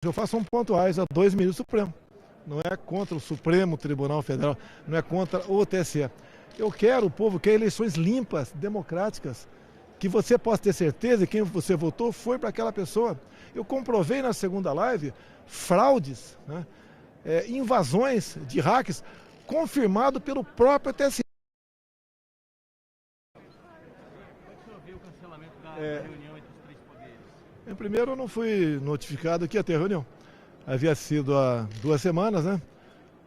Eu faço pontuais a dois ministros do Supremo. Não é contra o Supremo Tribunal Federal, não é contra o TSE. Eu quero, o povo quer eleições limpas, democráticas, que você possa ter certeza que quem você votou foi para aquela pessoa. Eu comprovei na segunda live fraudes, né, invasões de hacks, confirmado pelo próprio TSE. Como é que o senhor viu o cancelamento da reunião entre os três poderes? Primeiro, eu não fui notificado que ia ter reunião. Havia sido há 2 semanas, né?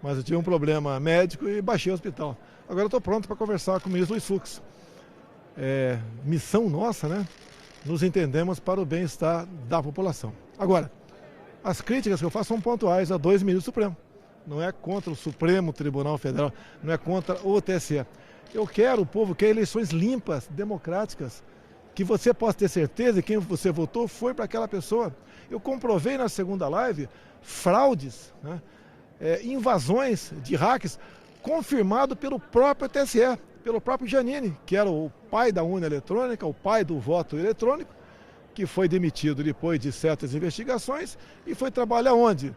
Mas eu tive um problema médico e baixei o hospital. Agora eu estou pronto para conversar com o ministro Luiz Fux. Missão nossa, né? Nos entendemos para o bem-estar da população. Agora, as críticas que eu faço são pontuais a 2 ministros do Supremo. Não é contra o Supremo Tribunal Federal, não é contra o TSE. Eu quero, o povo quer eleições limpas, democráticas, que você possa ter certeza que quem você votou foi para aquela pessoa. Eu comprovei na segunda live fraudes, né, invasões de hacks, confirmado pelo próprio TSE, pelo próprio Giannini, que era o pai da urna eletrônica, o pai do voto eletrônico, que foi demitido depois de certas investigações e foi trabalhar onde?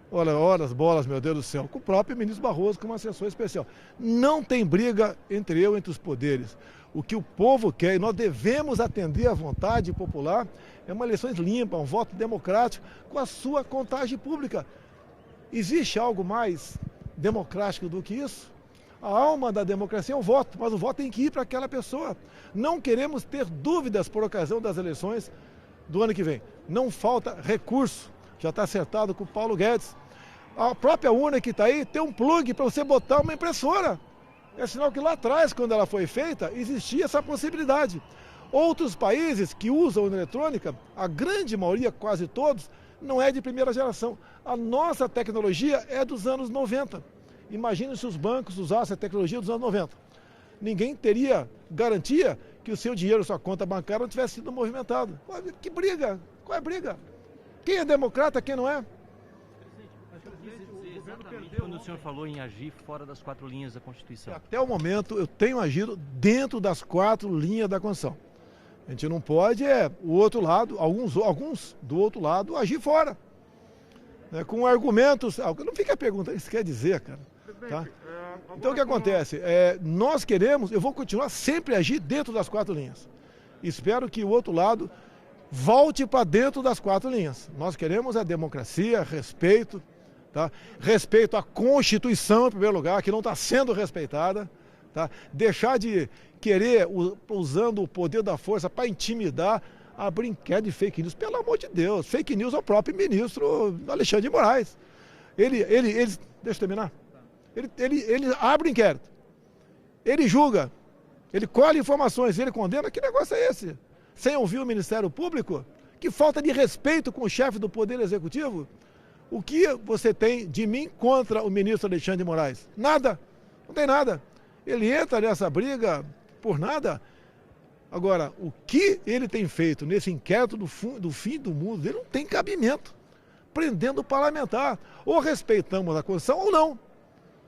Horas, bolas, meu Deus do céu, com o próprio ministro Barroso, com uma assessor especial. Não tem briga entre os poderes. O que o povo quer, e nós devemos atender à vontade popular, é uma eleição limpa, um voto democrático, com a sua contagem pública. Existe algo mais democrático do que isso? A alma da democracia é o voto, mas o voto tem que ir para aquela pessoa. Não queremos ter dúvidas por ocasião das eleições do ano que vem. Não falta recurso. Já está acertado com o Paulo Guedes. A própria urna que está aí tem um plug para você botar uma impressora. É sinal que lá atrás, quando ela foi feita, existia essa possibilidade. Outros países que usam urna eletrônica, a grande maioria, quase todos, não é de primeira geração. A nossa tecnologia é dos anos 90. Imagine se os bancos usassem a tecnologia dos anos 90. Ninguém teria garantia que o seu dinheiro, sua conta bancária, não tivesse sido movimentado. Que briga? Qual é a briga? Quem é democrata, quem não é? Exatamente quando o senhor falou em agir fora das 4 linhas da Constituição. Até o momento, eu tenho agido dentro das 4 linhas da Constituição. A gente não pode, o outro lado, alguns do outro lado, agir fora. Com argumentos. Não fica a pergunta, isso quer dizer, cara. Tá? Então o que acontece? Nós queremos, eu vou continuar sempre a agir dentro das 4 linhas. Espero que o outro lado volte para dentro das 4 linhas. Nós queremos a democracia, respeito, tá? Respeito à Constituição, em primeiro lugar, que não está sendo respeitada. Tá? Deixar de querer, usando o poder da força para intimidar, a brinquedo de fake news. Pelo amor de Deus, fake news é o próprio ministro Alexandre de Moraes. Deixa eu terminar. Ele abre inquérito, ele julga, ele colhe informações, ele condena. Que negócio é esse? Sem ouvir o Ministério Público? Que falta de respeito com o chefe do Poder Executivo? O que você tem de mim contra o ministro Alexandre de Moraes? Nada, não tem nada. Ele entra nessa briga por nada. Agora, o que ele tem feito nesse inquérito do fim do mundo, ele não tem cabimento. Prendendo o parlamentar. Ou respeitamos a Constituição ou não.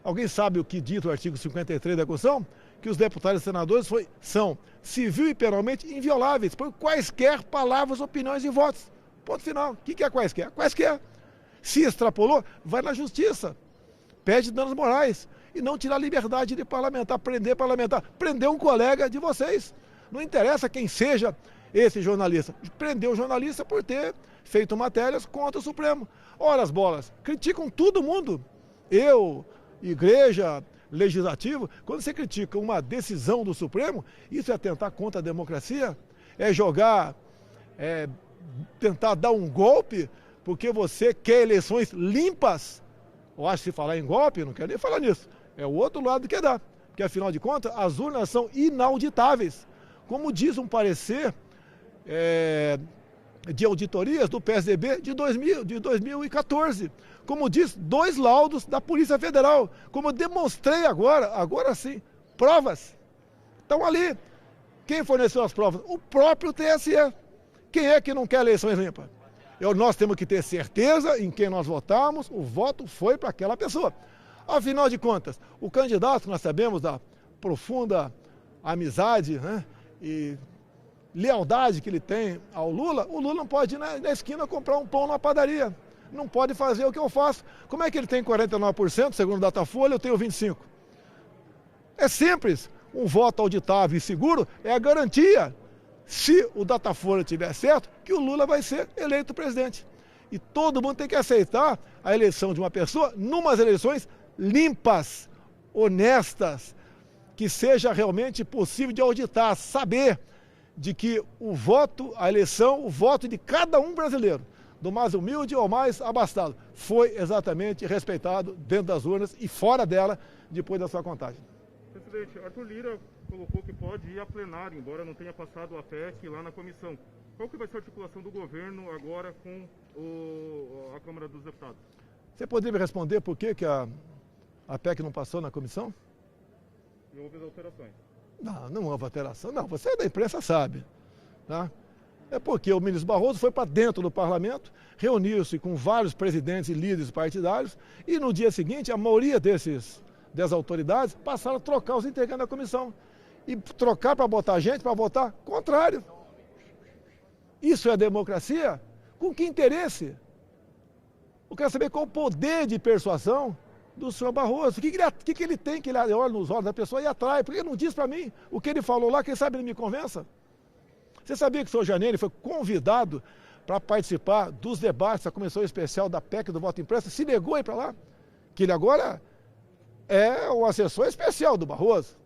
Alguém sabe o que diz o artigo 53 da Constituição? Que os deputados e senadores são civil e penalmente invioláveis por quaisquer palavras, opiniões e votos. Ponto final. O que é quaisquer? Quaisquer. Se extrapolou, vai na justiça. Pede danos morais. E não tirar a liberdade de parlamentar, prender um colega de vocês. Não interessa quem seja esse jornalista. Prendeu o jornalista por ter feito matérias contra o Supremo. Ora as bolas, criticam todo mundo. Eu, igreja, legislativo, quando você critica uma decisão do Supremo, isso é atentar contra a democracia? É jogar, tentar dar um golpe, porque você quer eleições limpas? Eu acho que se falar em golpe, não quero nem falar nisso. É o outro lado que dá. Porque, afinal de contas, as urnas são inauditáveis. Como diz um parecer de auditorias do PSDB de 2014. Como diz 2 laudos da Polícia Federal. Como eu demonstrei agora sim, provas. Estão ali. Quem forneceu as provas? O próprio TSE. Quem é que não quer eleições limpas? Nós temos que ter certeza em quem nós votamos, o voto foi para aquela pessoa. Afinal de contas, o candidato, nós sabemos da profunda amizade, né, e lealdade que ele tem ao Lula, o Lula não pode ir na esquina comprar um pão na padaria. não pode fazer o que eu faço. Como é que ele tem 49%, segundo o Datafolha, eu tenho 25%? É simples. Um voto auditável e seguro é a garantia, se o Datafolha tiver certo, que o Lula vai ser eleito presidente. E todo mundo tem que aceitar a eleição de uma pessoa numas eleições limpas, honestas, que seja realmente possível de auditar, saber de que o voto, a eleição, o voto de cada um brasileiro, do mais humilde ao mais abastado, foi exatamente respeitado dentro das urnas e fora dela, depois da sua contagem. Presidente, Arthur Lira colocou que pode ir a plenário, embora não tenha passado a PEC lá na comissão. Qual que vai ser a articulação do governo agora com a Câmara dos Deputados? Você poderia me responder por que a PEC não passou na comissão? Não houve alterações. Não houve alteração. Não, você da imprensa sabe. Tá? É porque o ministro Barroso foi para dentro do parlamento, reuniu-se com vários presidentes e líderes partidários e no dia seguinte a maioria das autoridades passaram a trocar os integrantes da comissão. E trocar para botar gente, para votar contrário. Isso é democracia? Com que interesse? Eu quero saber qual o poder de persuasão do senhor Barroso. O que ele tem que ele olha nos olhos da pessoa e atrai? Porque ele não diz para mim o que ele falou lá, quem sabe ele me convença. Você sabia que o senhor Janine foi convidado para participar dos debates da comissão especial da PEC do voto impresso? Se negou a ir para lá? Que ele agora é o assessor especial do Barroso.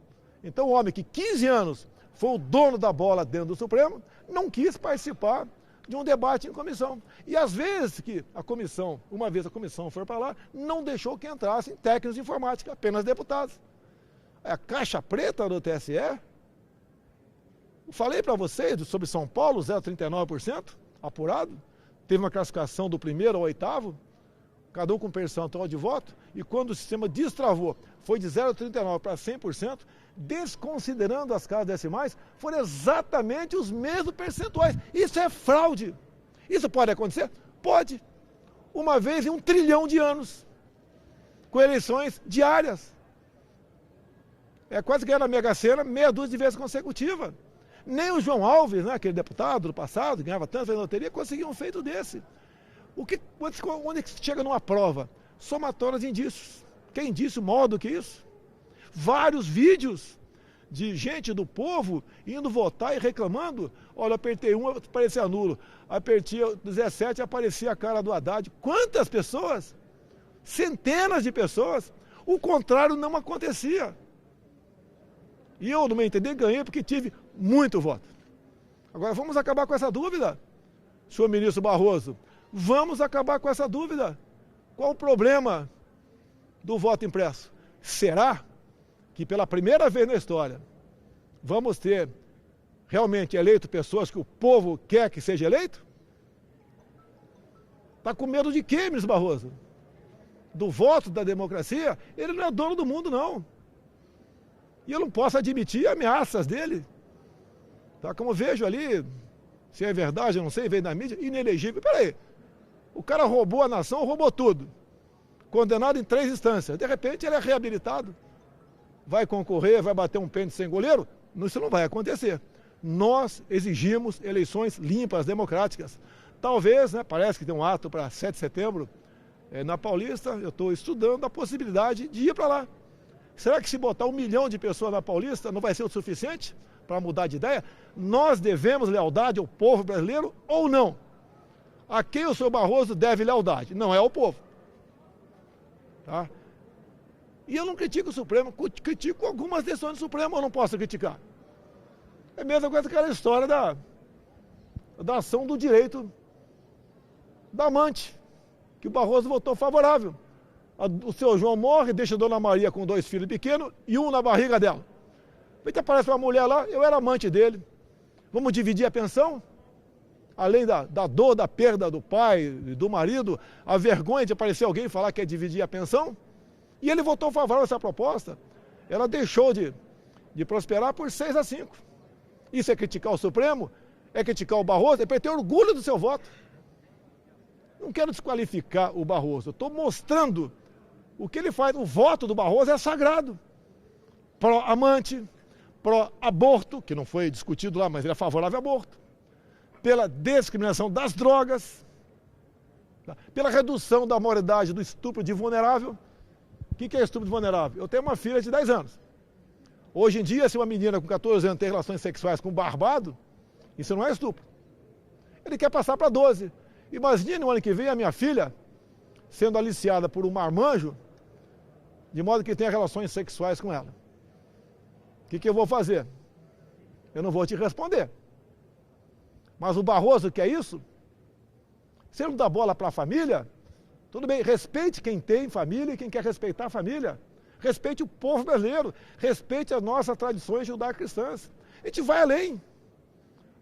Então o homem que 15 anos foi o dono da bola dentro do Supremo, não quis participar de um debate em comissão. E às vezes que a comissão, uma vez a comissão for para lá, não deixou que entrassem técnicos de informática, apenas deputados. A caixa preta do TSE, eu falei para vocês sobre São Paulo, 0,39% apurado, teve uma classificação do primeiro ao oitavo, cada um com percentual de voto, e quando o sistema destravou, foi de 0,39% para 100%, desconsiderando as casas decimais, foram exatamente os mesmos percentuais. Isso é fraude. Isso pode acontecer? Pode. Uma vez em 1 trilhão de anos, com eleições diárias. É quase ganhar na Mega Sena meia dúzia de vezes consecutiva. Nem o João Alves, né, aquele deputado do passado, que ganhava tanto na loteria, conseguiu um feito desse. Onde chega numa prova? Somatórias de indícios. Que indício maior do que isso? Vários vídeos de gente do povo indo votar e reclamando. Olha, apertei 1, aparecia nulo. Apertei 17, aparecia a cara do Haddad. Quantas pessoas? Centenas de pessoas. O contrário não acontecia. E eu, no meu entender, ganhei porque tive muito voto. Agora, vamos acabar com essa dúvida, senhor ministro Barroso. Vamos acabar com essa dúvida. Qual o problema do voto impresso? Será que pela primeira vez na história vamos ter realmente eleito pessoas que o povo quer que seja eleito? Está com medo de quê, ministro Barroso? Do voto, da democracia? Ele não é dono do mundo, não. E eu não posso admitir ameaças dele. Tá? Como vejo ali, se é verdade, eu não sei, veio da mídia, inelegível. Peraí, o cara roubou a nação, roubou tudo. Condenado em 3 instâncias. De repente ele é reabilitado. Vai concorrer, vai bater um pênalti sem goleiro? Isso não vai acontecer. Nós exigimos eleições limpas, democráticas. Talvez, né, parece que tem um ato para 7 de setembro na Paulista, eu estou estudando a possibilidade de ir para lá. Será que se botar 1 milhão de pessoas na Paulista não vai ser o suficiente para mudar de ideia? Nós devemos lealdade ao povo brasileiro ou não? A quem o senhor Barroso deve lealdade? Não é ao povo. Tá? E eu não critico o Supremo, critico algumas decisões do Supremo, eu não posso criticar. É a mesma coisa que aquela história da ação do direito da amante, que o Barroso votou favorável. O seu João morre, deixa a dona Maria com 2 filhos pequenos e um na barriga dela. Vem que aparece uma mulher lá, eu era amante dele. Vamos dividir a pensão? Além da dor, da perda do pai, do marido, a vergonha de aparecer alguém e falar que quer dividir a pensão? E ele votou favorável a essa proposta. Ela deixou de prosperar por 6-5. Isso é criticar o Supremo? É criticar o Barroso? É para ter orgulho do seu voto. Não quero desqualificar o Barroso, eu estou mostrando o que ele faz. O voto do Barroso é sagrado. Pró-amante, pró-aborto, que não foi discutido lá, mas ele é favorável ao aborto. Pela discriminação das drogas. Tá? Pela redução da maioridade do estupro de vulnerável. O que é estupro de vulnerável? Eu tenho uma filha de 10 anos. Hoje em dia, se uma menina com 14 anos tem relações sexuais com um barbado, isso não é estupro. Ele quer passar para 12. Imagine no ano que vem a minha filha sendo aliciada por um marmanjo, de modo que tenha relações sexuais com ela. O que eu vou fazer? Eu não vou te responder. Mas o Barroso quer isso? Se ele não dá bola para a família, tudo bem, respeite quem tem família e quem quer respeitar a família. Respeite o povo brasileiro, respeite as nossas tradições judaico-cristãs. A gente vai além.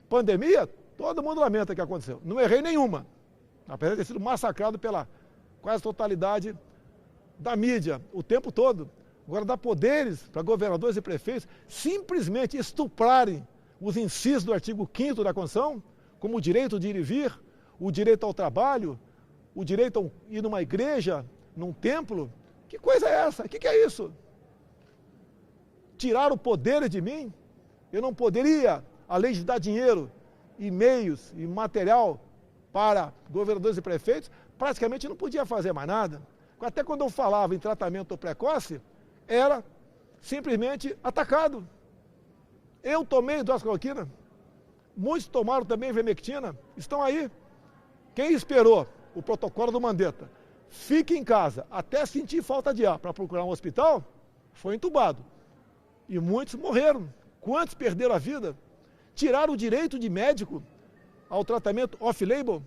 Pandemia, todo mundo lamenta o que aconteceu. Não errei nenhuma, apesar de ter sido massacrado pela quase totalidade da mídia, o tempo todo. Agora dá poderes para governadores e prefeitos simplesmente estuprarem os incisos do artigo 5º da Constituição, como o direito de ir e vir, o direito ao trabalho, o direito a ir numa igreja, num templo. Que coisa é essa? O que é isso? Tirar o poder de mim? Eu não poderia, além de dar dinheiro, e meios e material para governadores e prefeitos, praticamente não podia fazer mais nada. Até quando eu falava em tratamento precoce, era simplesmente atacado. Eu tomei hidroxicloroquina, muitos tomaram também ivermectina, estão aí. Quem esperou o protocolo do Mandetta, fique em casa até sentir falta de ar para procurar um hospital, foi entubado. E muitos morreram. Quantos perderam a vida? Tiraram o direito de médico ao tratamento off-label.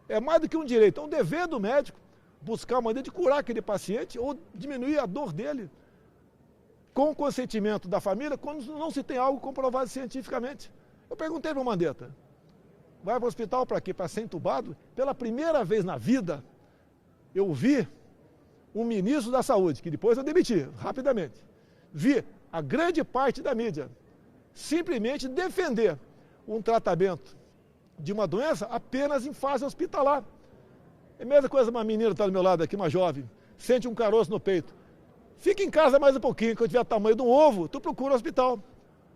É mais do que um direito, é um dever do médico buscar uma maneira de curar aquele paciente ou diminuir a dor dele com o consentimento da família quando não se tem algo comprovado cientificamente. Eu perguntei para o Mandetta, vai para o hospital para quê? Para ser entubado? Pela primeira vez na vida, eu vi um ministro da saúde, que depois eu demiti rapidamente, vi a grande parte da mídia simplesmente defender um tratamento de uma doença apenas em fase hospitalar. É a mesma coisa, uma menina está do meu lado aqui, uma jovem, sente um caroço no peito. Fica em casa mais um pouquinho, quando tiver o tamanho de um ovo, tu procura o hospital.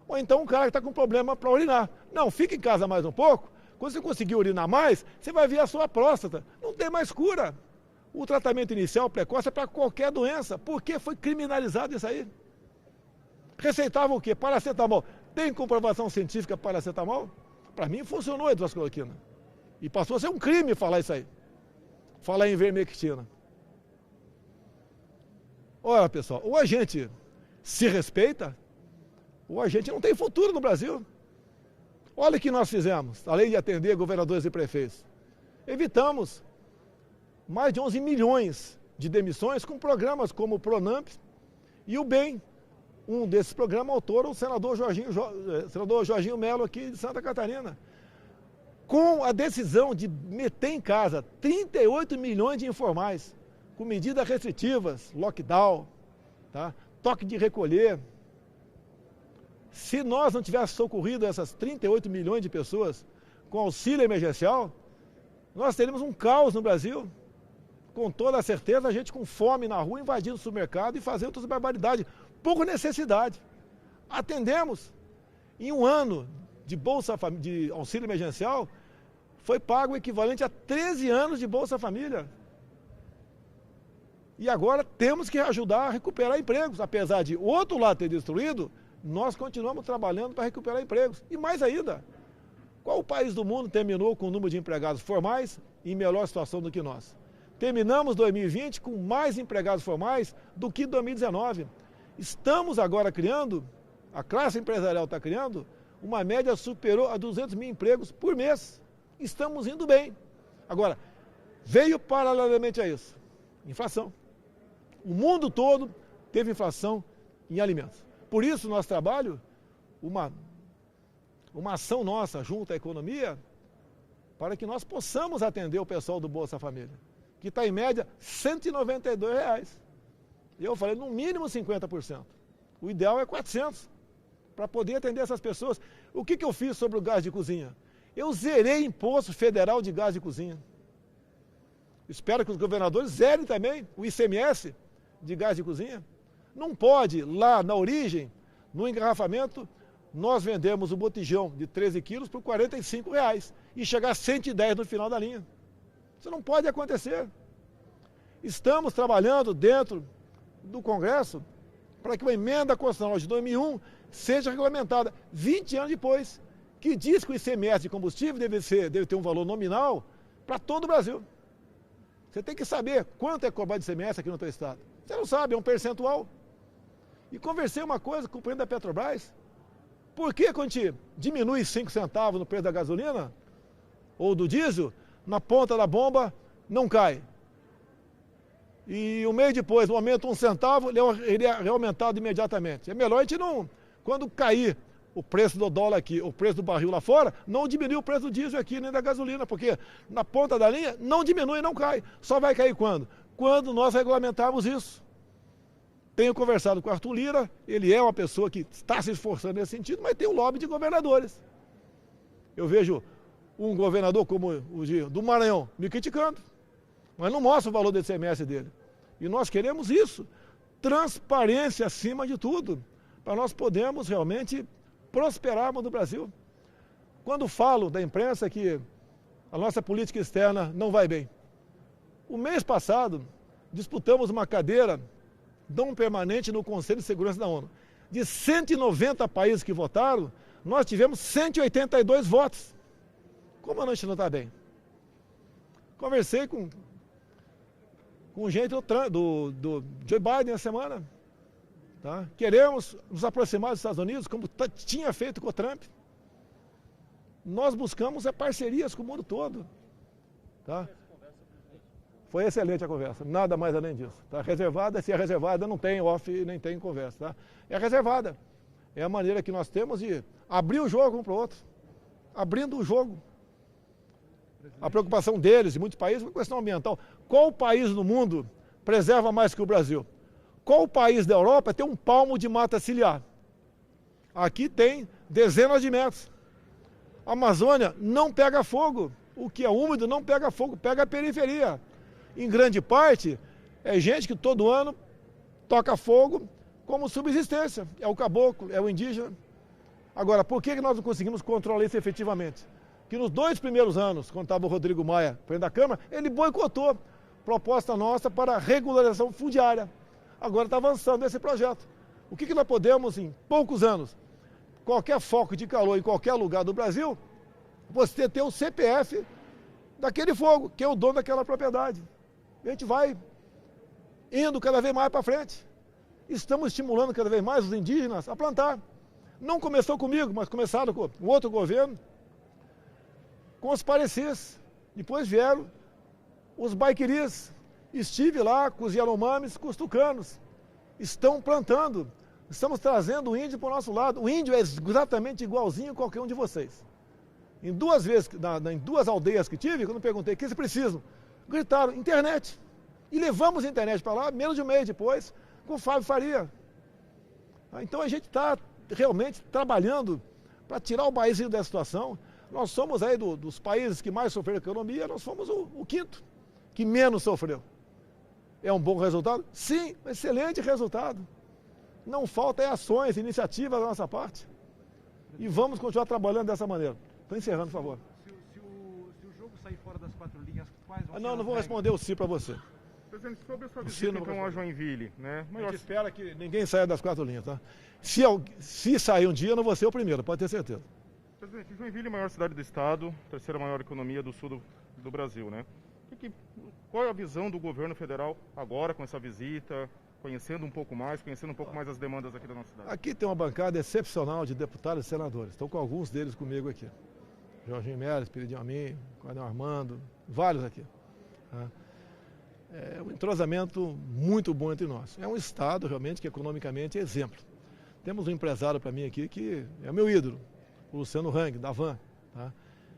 Ou então um cara que está com problema para urinar. Não, fica em casa mais um pouco, quando você conseguir urinar mais, você vai ver a sua próstata. Não tem mais cura. O tratamento inicial precoce é para qualquer doença. Por que foi criminalizado isso aí? Receitavam o quê? Paracetamol. Tem comprovação científica para paracetamol? Para mim funcionou a hidroxicloroquina. E passou a ser um crime falar isso aí. Falar em ivermectina. Olha, pessoal, ou a gente se respeita, ou a gente não tem futuro no Brasil. Olha o que nós fizemos, além de atender governadores e prefeitos. Evitamos mais de 11 milhões de demissões com programas como o Pronamp e o BEM. Um desses programas autor, o senador Jorginho Melo aqui de Santa Catarina. Com a decisão de meter em casa 38 milhões de informais, com medidas restritivas, lockdown, tá? Toque de recolher. Se nós não tivéssemos socorrido essas 38 milhões de pessoas com auxílio emergencial, nós teríamos um caos no Brasil. Com toda a certeza, a gente com fome na rua, invadindo o supermercado e fazendo outras barbaridades, por necessidade. Atendemos. Em um ano de auxílio emergencial, foi pago o equivalente a 13 anos de Bolsa Família. E agora temos que ajudar a recuperar empregos. Apesar de o outro lado ter destruído, nós continuamos trabalhando para recuperar empregos. E mais ainda, qual país do mundo terminou com o número de empregados formais em melhor situação do que nós? Terminamos 2020 com mais empregados formais do que 2019. Estamos agora criando, a classe empresarial está criando, uma média superior a 200 mil empregos por mês. Estamos indo bem. Agora, veio paralelamente a isso, inflação. O mundo todo teve inflação em alimentos. Por isso, nosso trabalho, uma ação nossa junto à economia, para que nós possamos atender o pessoal do Bolsa Família, que está em média R$ 192. E eu falei, no mínimo 50%. O ideal é 400, para poder atender essas pessoas. O que eu fiz sobre o gás de cozinha? Eu zerei imposto federal de gás de cozinha. Espero que os governadores zerem também o ICMS de gás de cozinha. Não pode, lá na origem, no engarrafamento, nós vendemos o botijão de 13 quilos por R$ 45 e chegar a 110 no final da linha. Isso não pode acontecer. Estamos trabalhando dentro do Congresso para que uma emenda constitucional de 2001 seja regulamentada 20 anos depois, que diz que o ICMS de combustível deve ter um valor nominal para todo o Brasil. Você tem que saber quanto é cobrado de ICMS aqui no teu estado. Você não sabe, é um percentual. E conversei uma coisa com o presidente da Petrobras. Por que quando a gente diminui 5 centavos no preço da gasolina ou do diesel, na ponta da bomba não cai? E um mês depois, no aumento 1 centavo, ele é aumentado imediatamente. É melhor a gente não, quando cair o preço do dólar aqui, o preço do barril lá fora, não diminui o preço do diesel aqui, nem da gasolina, porque na ponta da linha não diminui, não cai. Só vai cair quando? Quando nós regulamentarmos isso. Tenho conversado com o Arthur Lira, ele é uma pessoa que está se esforçando nesse sentido, mas tem um lobby de governadores. Eu vejo um governador como o do Maranhão me criticando, mas não mostra o valor do ICMS dele. E nós queremos isso, transparência acima de tudo, para nós podermos realmente prosperarmos no Brasil. Quando falo da imprensa que a nossa política externa não vai bem. O mês passado, disputamos uma cadeira não permanente no Conselho de Segurança da ONU. De 190 países que votaram, nós tivemos 182 votos. Como a gente não está bem? Conversei com gente do Joe Biden na semana. Tá? Queremos nos aproximar dos Estados Unidos, como tinha feito com o Trump. Nós buscamos parcerias com o mundo todo. Tá? Foi excelente a conversa, nada mais além disso. Tá? Reservada, se é reservada, não tem off, nem tem conversa. Tá? É reservada. É a maneira que nós temos de abrir o jogo um para o outro. Abrindo o jogo. A preocupação deles, de muitos países, é uma questão ambiental. Qual país no mundo preserva mais que o Brasil? Qual país da Europa tem um palmo de mata ciliar? Aqui tem dezenas de metros. A Amazônia não pega fogo. O que é úmido não pega fogo, pega a periferia. Em grande parte, é gente que todo ano toca fogo como subsistência. É o caboclo, é o indígena. Agora, por que nós não conseguimos controlar isso efetivamente? Que nos 2 primeiros anos, quando estava o Rodrigo Maia, presidente da Câmara, ele boicotou proposta nossa para regularização fundiária. Agora está avançando esse projeto. O que nós podemos, em poucos anos, qualquer foco de calor em qualquer lugar do Brasil, você ter o CPF daquele fogo, que é o dono daquela propriedade. A gente vai indo cada vez mais para frente. Estamos estimulando cada vez mais os indígenas a plantar. Não começou comigo, mas começaram com o outro governo, com os parecis. Depois vieram os baiquiris. Estive lá com os Yanomamis, com os tucanos. Estão plantando. Estamos trazendo o índio para o nosso lado. O índio é exatamente igualzinho a qualquer um de vocês. Em 2 vezes, em 2 aldeias que tive, quando perguntei o que vocês precisam, gritaram, internet. E levamos a internet para lá, menos de um mês depois, com o Fábio Faria. Então a gente está realmente trabalhando para tirar o Brasil dessa situação. Nós somos aí dos países que mais sofreram a economia, nós fomos o 5º, que menos sofreu. É um bom resultado? Sim, um excelente resultado. Não falta ações, iniciativas da nossa parte. E vamos continuar trabalhando dessa maneira. Estou encerrando, por favor. Se o jogo sair fora das 4 linhas, quais vão ser Não vou responder o sim para você. Presidente, sobre a sua visita então a Joinville, né? A gente espera que ninguém saia das 4 linhas, tá? Se sair um dia, eu não vou ser o primeiro, pode ter certeza. Presidente, Joinville é a maior cidade do estado, 3ª maior economia do sul do Brasil, né? Qual é a visão do governo federal agora com essa visita, conhecendo um pouco mais as demandas aqui da nossa cidade? Aqui tem uma bancada excepcional de deputados e senadores. Estou com alguns deles comigo aqui. Jorginho Meles, Piridinho Amin, Coronel Armando, vários aqui. É um entrosamento muito bom entre nós. É um estado realmente que economicamente é exemplo. Temos um empresário para mim aqui que é meu ídolo, o Luciano Hang, da Van. Tá?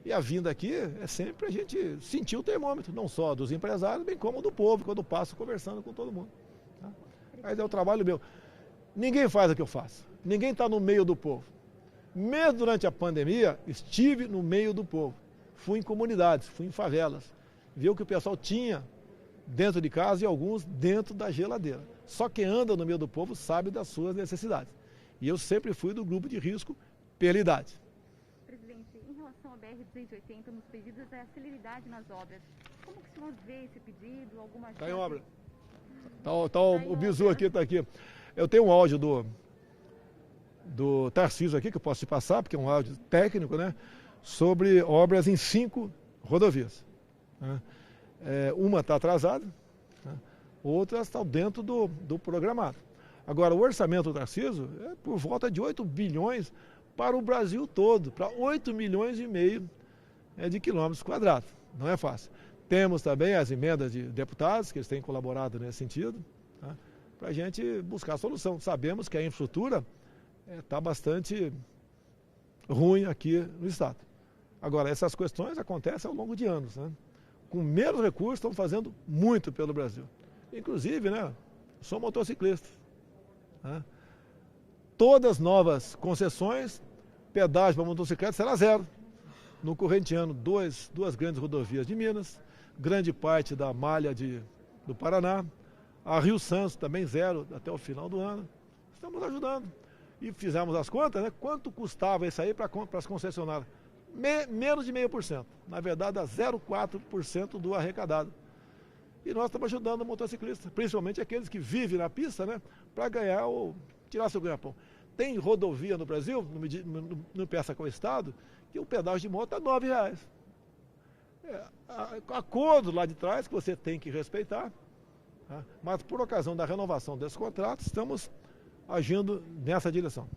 E a vinda aqui é sempre a gente sentir o termômetro, não só dos empresários, bem como do povo, quando passo conversando com todo mundo. Tá? Mas é o trabalho meu. Ninguém faz o que eu faço. Ninguém está no meio do povo. Mesmo durante a pandemia, estive no meio do povo. Fui em comunidades, fui em favelas. Vi o que o pessoal tinha dentro de casa e alguns dentro da geladeira. Só quem anda no meio do povo sabe das suas necessidades. E eu sempre fui do grupo de risco pela idade. Presidente, em relação a BR-280 nos pedidos é a celeridade nas obras. Como que o senhor vê esse pedido? Alguma Está em chance? obra. O bizu aqui, está aqui. Eu tenho um áudio do Tarcísio aqui, que eu posso te passar, porque é um áudio técnico, né? Sobre obras em 5 rodovias. Né? Uma está atrasada, né? Outras estão dentro do programado. Agora, o orçamento do Tarcísio é por volta de 8 bilhões para o Brasil todo, para 8 milhões e meio de quilômetros quadrados. Não é fácil. Temos também as emendas de deputados, que eles têm colaborado nesse sentido, tá? Para a gente buscar a solução. Sabemos que a infraestrutura está bastante ruim aqui no estado. Agora, essas questões acontecem ao longo de anos, né? Com menos recursos, estão fazendo muito pelo Brasil. Inclusive, né, sou motociclista. Né? Todas as novas concessões, pedágio para motocicleta será zero. No corrente ano, duas grandes rodovias de Minas, grande parte da malha do Paraná, a Rio Santos também zero até o final do ano. Estamos ajudando. E fizemos as contas, né? Quanto custava isso aí para as concessionárias? Menos de 0,5%. Na verdade, dá 0,4% do arrecadado. E nós estamos ajudando o motociclista, principalmente aqueles que vivem na pista, né? Para ganhar ou tirar seu ganha-pão. Tem rodovia no Brasil, não peça com o Estado, que o pedágio de moto é R$ 9. Acordo lá de trás que você tem que respeitar, tá? Mas por ocasião da renovação desses contratos, estamos agindo nessa direção.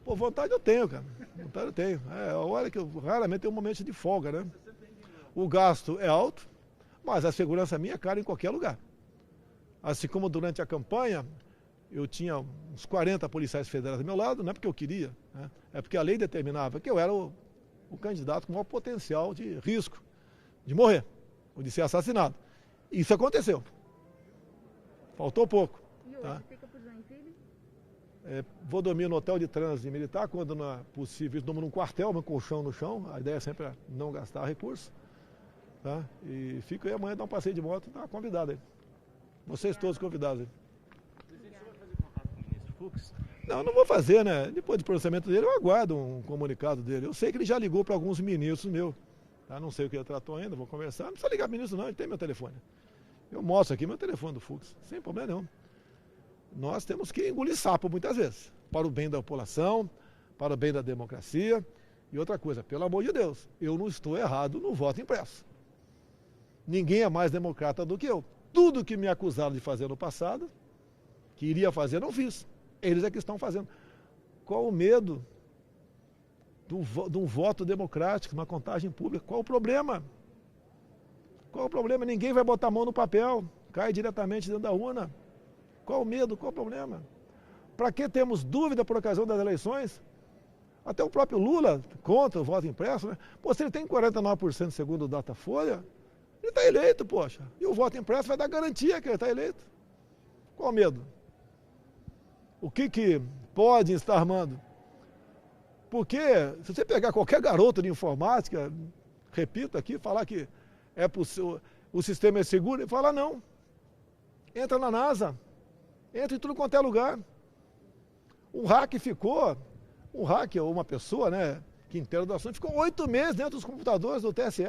Pô, vontade eu tenho, cara. Vontade eu tenho. A hora que eu raramente tenho um momento de folga, né? O gasto é alto, mas a segurança minha é cara em qualquer lugar. Assim como durante a campanha, eu tinha uns 40 policiais federais do meu lado, não é porque eu queria, né? É porque a lei determinava que eu era o candidato com maior potencial de risco de morrer, ou de ser assassinado. Isso aconteceu. Faltou pouco. E hoje, tá? fica por Joinville? Vou dormir no hotel de trânsito militar, quando não é possível, durmo num quartel, um colchão no chão. A ideia sempre é não gastar recursos. Tá? E fico aí amanhã, dar um passeio de moto, tá convidado aí. Vocês todos convidados aí. Presidente, o senhor vai fazer contato com o ministro Fux? Não vou fazer, né? Depois do pronunciamento dele, eu aguardo um comunicado dele. Eu sei que ele já ligou para alguns ministros meus. Tá? Não sei o que ele tratou ainda, vou conversar. Não precisa ligar para ministro não, ele tem meu telefone. Eu mostro aqui meu telefone do Fux, sem problema nenhum. Nós temos que engolir sapo muitas vezes, para o bem da população, para o bem da democracia. E outra coisa, pelo amor de Deus, eu não estou errado no voto impresso. Ninguém é mais democrata do que eu. Tudo que me acusaram de fazer no passado, que iria fazer, não fiz. Eles é que estão fazendo. Qual o medo de um voto democrático, uma contagem pública? Qual o problema? Qual o problema? Ninguém vai botar a mão no papel, cai diretamente dentro da urna. Qual o medo? Qual o problema? Para que temos dúvida por ocasião das eleições? Até o próprio Lula contra o voto impresso, né? Pô, se ele tem 49% segundo o Datafolha, ele está eleito, poxa. E o voto impresso vai dar garantia que ele está eleito. Qual o medo? O que pode estar armando? Porque se você pegar qualquer garoto de informática, repito aqui, falar que o sistema é seguro, ele fala não. Entra na NASA, entra em tudo quanto é lugar. Um hacker ou uma pessoa, né, que inteira do assunto, ficou 8 meses dentro dos computadores do TSE.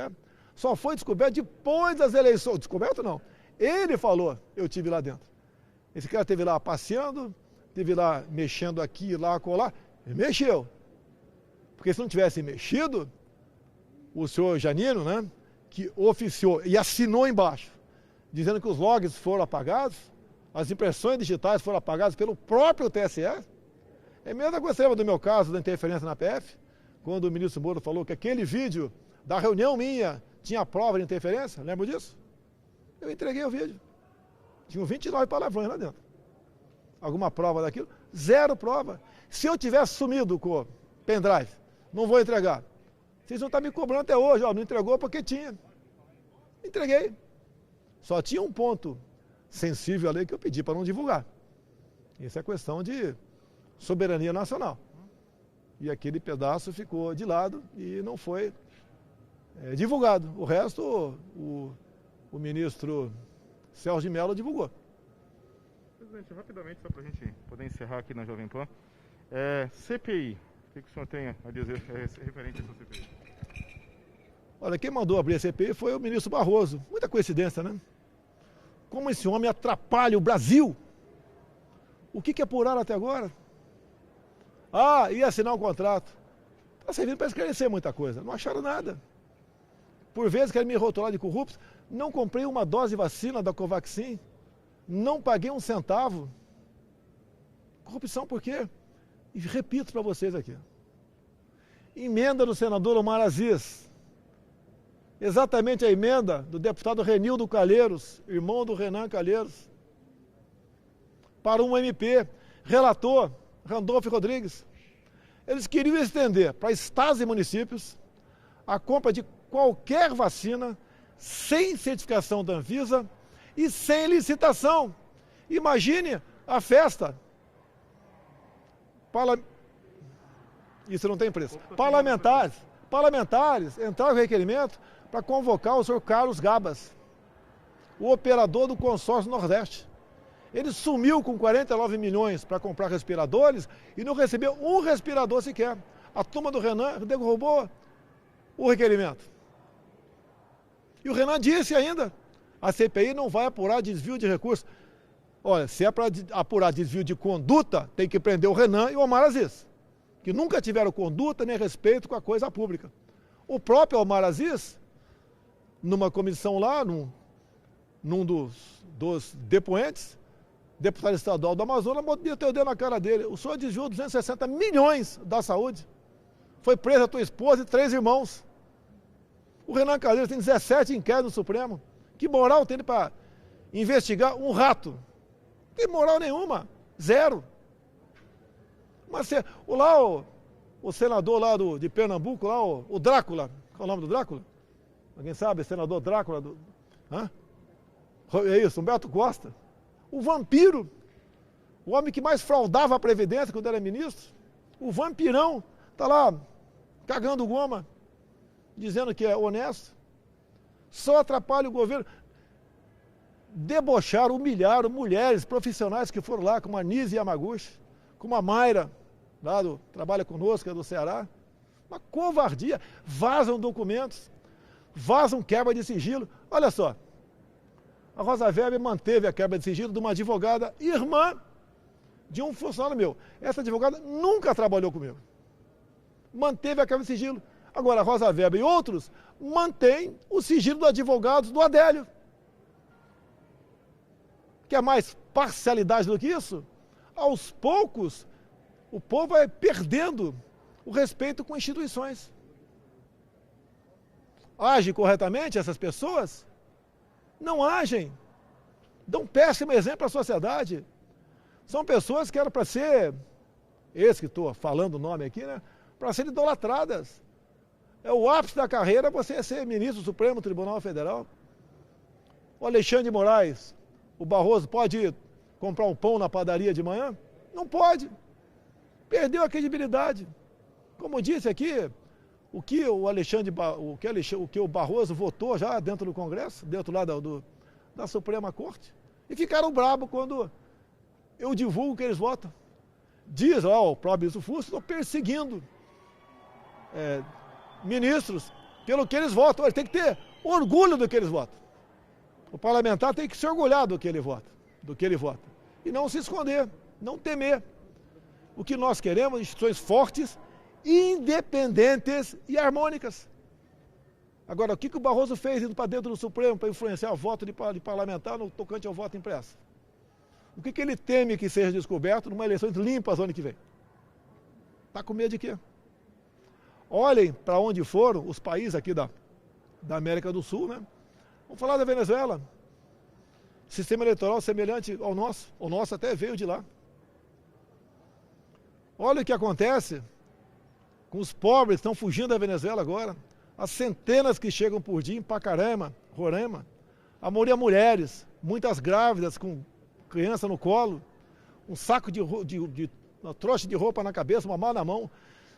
Só foi descoberto depois das eleições. Descoberto não. Ele falou, eu tive lá dentro. Esse cara esteve lá passeando, esteve lá mexendo aqui, lá, colar. Ele mexeu. Porque se não tivesse mexido, o senhor Janino, né, que oficiou e assinou embaixo, dizendo que os logs foram apagados, as impressões digitais foram apagadas pelo próprio TSE. É mesmo que você lembra do meu caso da interferência na PF, quando o ministro Moro falou que aquele vídeo da reunião minha tinha prova de interferência, lembra disso? Eu entreguei o vídeo. Tinham 29 palavrões lá dentro. Alguma prova daquilo? Zero prova. Se eu tivesse sumido com o pendrive, não vou entregar. Vocês não estão me cobrando até hoje, ó, não entregou porque tinha. Entreguei. Só tinha um ponto sensível ali que eu pedi para não divulgar. Isso é questão de soberania nacional. E aquele pedaço ficou de lado e não foi divulgado. O resto, o ministro Celso de Mello divulgou. Presidente, rapidamente, só para a gente poder encerrar aqui na Jovem Pan. CPI, O que o senhor tem a dizer referente a essa CPI? Olha, quem mandou abrir a CPI foi o ministro Barroso. Muita coincidência, né? Como esse homem atrapalha o Brasil? O que apuraram até agora? Ah, ia assinar um contrato. Está servindo para esclarecer muita coisa. Não acharam nada. Por vezes querem me rotular de corrupto. Não comprei uma dose de vacina da Covaxin. Não paguei um centavo. Corrupção por quê? E repito para vocês aqui. Emenda do senador Omar Aziz. Exatamente a emenda do deputado Renildo Calheiros, irmão do Renan Calheiros. Para um MP, relator Randolfo Rodrigues. Eles queriam estender para estados e municípios a compra de qualquer vacina sem certificação da Anvisa e sem licitação. Imagine a festa. Isso não tem preço. Parlamentares entraram com requerimento para convocar o senhor Carlos Gabas, o operador do consórcio Nordeste. Ele sumiu com 49 milhões para comprar respiradores e não recebeu um respirador sequer. A turma do Renan derrubou o requerimento. E o Renan disse ainda, a CPI não vai apurar desvio de recursos. Olha, se é para apurar desvio de conduta, tem que prender o Renan e o Omar Aziz, que nunca tiveram conduta nem respeito com a coisa pública. O próprio Omar Aziz, numa comissão lá, num dos depoentes, deputado estadual do Amazonas, botou o dedo na cara dele. O senhor desviou 260 milhões da saúde. Foi presa a tua esposa e 3 irmãos. O Renan Calheiros tem 17 inquéritos no Supremo. Que moral tem ele para investigar um rato? Não tem moral nenhuma. Zero. Mas o senador lá de Pernambuco, lá, o Drácula. Qual é o nome do Drácula? Alguém sabe? Senador Drácula? É isso, Humberto Costa. O vampiro, o homem que mais fraudava a Previdência quando era ministro, o vampirão, está lá cagando goma, dizendo que é honesto, só atrapalha o governo. Debocharam, humilharam mulheres profissionais que foram lá, como a Nise Yamaguchi, como a Mayra, lá trabalha conosco, é do Ceará. Uma covardia, vazam documentos, vazam quebra de sigilo. Olha só. A Rosa Weber manteve a quebra de sigilo de uma advogada irmã de um funcionário meu. Essa advogada nunca trabalhou comigo. Manteve a quebra de sigilo. Agora, a Rosa Weber e outros mantêm o sigilo do advogado do Adélio. Quer mais parcialidade do que isso? Aos poucos, o povo vai perdendo o respeito com instituições. Agem corretamente essas pessoas? Não agem, dão péssimo exemplo à sociedade. São pessoas que eram para ser, esse que estou falando o nome aqui, né? Para serem idolatradas. É o ápice da carreira você ser ministro do Supremo Tribunal Federal. O Alexandre de Moraes, o Barroso, pode comprar um pão na padaria de manhã? Não pode. Perdeu a credibilidade. Como disse aqui, o que o Barroso votou já dentro do Congresso, dentro lá da Suprema Corte, e ficaram bravos quando eu divulgo o que eles votam. Diz lá o próprio ministro Fusco, estou perseguindo ministros pelo que eles votam. Ele tem que ter orgulho do que eles votam. O parlamentar tem que se orgulhar do que ele vota, e não se esconder, não temer. O que nós queremos, instituições fortes, independentes e harmônicas. Agora, o que o Barroso fez indo para dentro do Supremo para influenciar o voto de parlamentar no tocante ao voto impresso? O que ele teme que seja descoberto numa eleição limpa ano que vem? Está com medo de quê? Olhem para onde foram os países aqui da América do Sul, né? Vamos falar da Venezuela. Sistema eleitoral semelhante ao nosso. O nosso até veio de lá. Olha o que acontece com os pobres que estão fugindo da Venezuela agora. As centenas que chegam por dia em Pacarema, Roraima. A maioria mulheres, muitas grávidas com criança no colo, um saco uma trouxa de roupa na cabeça, uma mala na mão,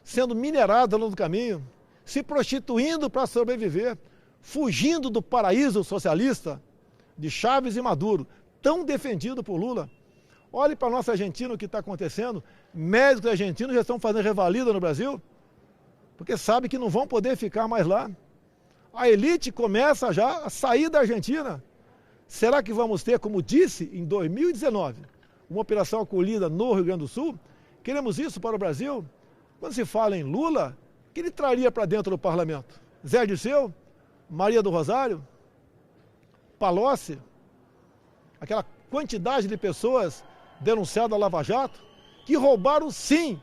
sendo mineradas ao longo do caminho, se prostituindo para sobreviver, fugindo do paraíso socialista de Chávez e Maduro, tão defendido por Lula. Olhe para a nossa Argentina o que está acontecendo, médicos argentinos já estão fazendo revalida no Brasil, porque sabem que não vão poder ficar mais lá. A elite começa já a sair da Argentina. Será que vamos ter, como disse em 2019, uma operação acolhida no Rio Grande do Sul? Queremos isso para o Brasil? Quando se fala em Lula, o que ele traria para dentro do parlamento? Zé Dirceu? Maria do Rosário? Palocci? Aquela quantidade de pessoas denunciadas à Lava Jato, que roubaram sim.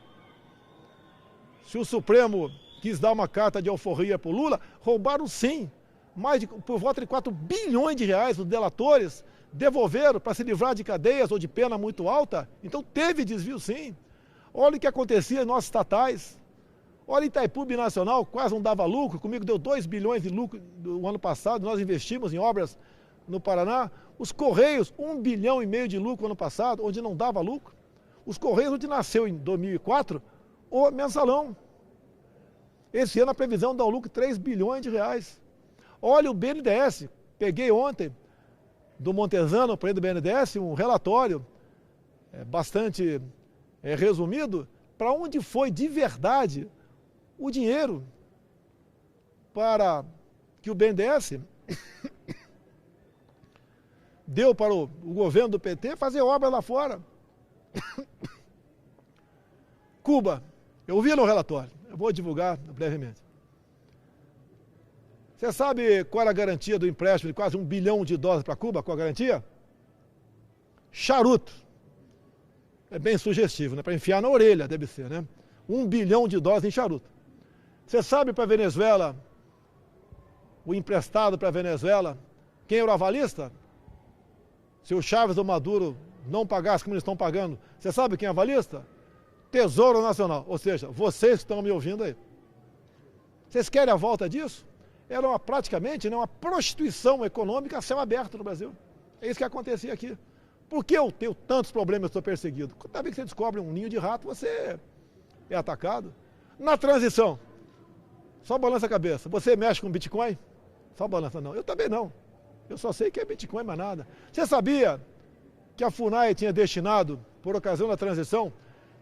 Se o Supremo quis dar uma carta de alforria para o Lula, roubaram sim. Por volta de 4 bilhões de reais os delatores devolveram para se livrar de cadeias ou de pena muito alta. Então teve desvio sim. Olha o que acontecia em nossas estatais. Olha Itaipu Binacional, quase não dava lucro. Comigo deu 2 bilhões de lucro no ano passado. Nós investimos em obras no Paraná. Os Correios, 1,5 bilhão de lucro no ano passado, onde não dava lucro. Os Correios, onde nasceu em 2004, o mensalão. Esse ano a previsão dá um lucro de 3 bilhões de reais. Olha o BNDES, peguei ontem do Montezano, para do BNDES, um relatório bastante resumido, para onde foi de verdade o dinheiro para que o BNDES deu para o governo do PT fazer obra lá fora. Cuba, eu vi no relatório, eu vou divulgar brevemente. Você sabe qual era a garantia do empréstimo de quase $1 bilhão para Cuba, com a garantia? Charuto. É bem sugestivo, né? Para enfiar na orelha, deve ser, né? $1 bilhão em charuto. Você sabe para a Venezuela, o emprestado para a Venezuela, quem era o avalista? Se o Chávez ou Maduro não pagasse como eles estão pagando, você sabe quem é avalista? Tesouro Nacional. Ou seja, vocês que estão me ouvindo aí. Vocês querem a volta disso? Era praticamente uma prostituição econômica a céu aberto no Brasil. É isso que acontecia aqui. Por que eu tenho tantos problemas e estou perseguido? Cada vez que você descobre um ninho de rato, você é atacado. Na transição, só balança a cabeça. Você mexe com Bitcoin? Só balança, não. Eu também não. Eu só sei que é Bitcoin, mas nada. Você sabia que a FUNAI tinha destinado, por ocasião da transição,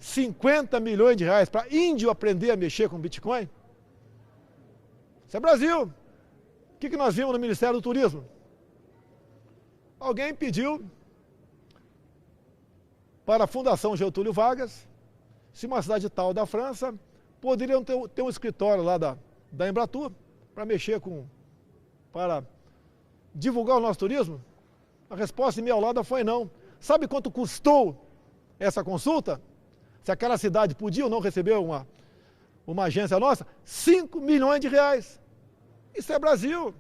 50 milhões de reais para índio aprender a mexer com Bitcoin? Isso é Brasil. O que nós vimos no Ministério do Turismo? Alguém pediu para a Fundação Getúlio Vargas, se uma cidade tal da França, poderiam ter um escritório lá da Embratur para mexer para divulgar o nosso turismo? A resposta emiolada foi não. Sabe quanto custou essa consulta? Se aquela cidade podia ou não receber uma agência nossa? 5 milhões de reais. Isso é Brasil.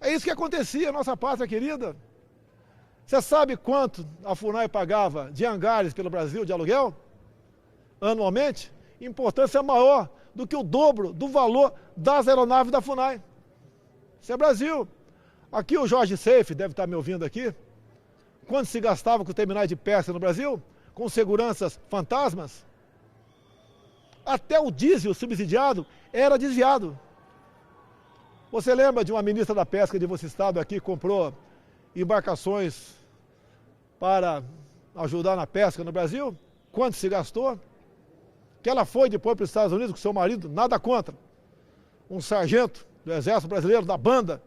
É isso que acontecia, nossa pátria querida. Você sabe quanto a FUNAI pagava de hangares pelo Brasil de aluguel? Anualmente? Importância maior do que o dobro do valor das aeronaves da FUNAI. Isso é Brasil. Aqui o Jorge Seife deve estar me ouvindo aqui. Quanto se gastava com os terminais de pesca no Brasil? Com seguranças fantasmas? Até o diesel subsidiado era desviado. Você lembra de uma ministra da Pesca de vosso estado aqui que comprou embarcações para ajudar na pesca no Brasil? Quanto se gastou? Que ela foi depois para os Estados Unidos com seu marido, nada contra. Um sargento do Exército Brasileiro, da banda,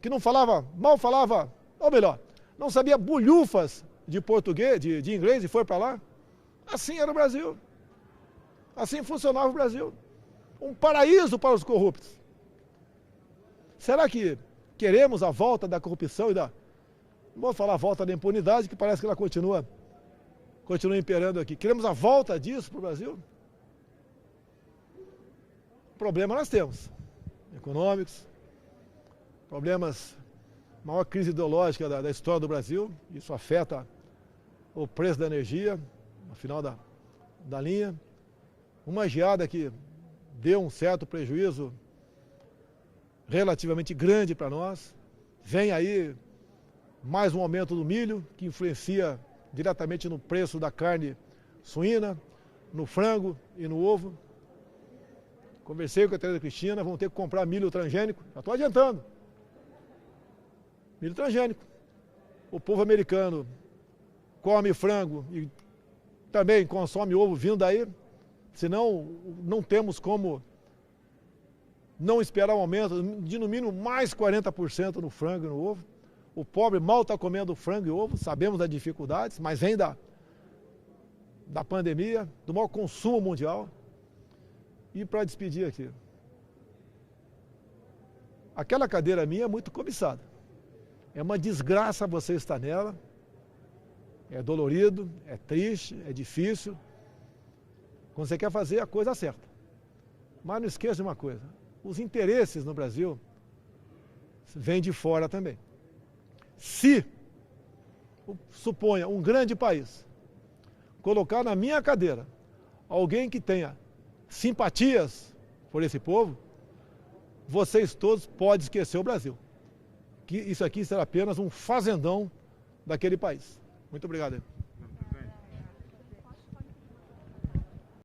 que não falava, mal falava, ou melhor, não sabia bulhufas de português, de inglês e foi para lá. Assim era o Brasil. Assim funcionava o Brasil. Um paraíso para os corruptos. Será que queremos a volta da corrupção e não vou falar a volta da impunidade, que parece que ela continua imperando aqui. Queremos a volta disso para o Brasil? Problema nós temos. Econômicos, problemas, maior crise ideológica da história do Brasil, isso afeta o preço da energia, no final da linha. Uma geada que deu um certo prejuízo relativamente grande para nós. Vem aí mais um aumento do milho, que influencia diretamente no preço da carne suína, no frango e no ovo. Conversei com a Tereza Cristina, vão ter que comprar milho transgênico. Já estou adiantando. Milho transgênico. O povo americano come frango e também consome ovo vindo daí, senão não temos como não esperar um aumento de no mínimo mais 40% no frango e no ovo. O pobre mal está comendo frango e ovo, sabemos das dificuldades, mas vem da pandemia, do maior consumo mundial. E para despedir aqui, aquela cadeira minha é muito cobiçada. É uma desgraça você estar nela. É dolorido, é triste, é difícil. Quando você quer fazer a coisa certa. Mas não esqueça de uma coisa. Os interesses no Brasil vêm de fora também. Se, suponha, um grande país colocar na minha cadeira alguém que tenha simpatias por esse povo, vocês todos podem esquecer o Brasil. Que isso aqui será apenas um fazendão daquele país. Muito obrigado.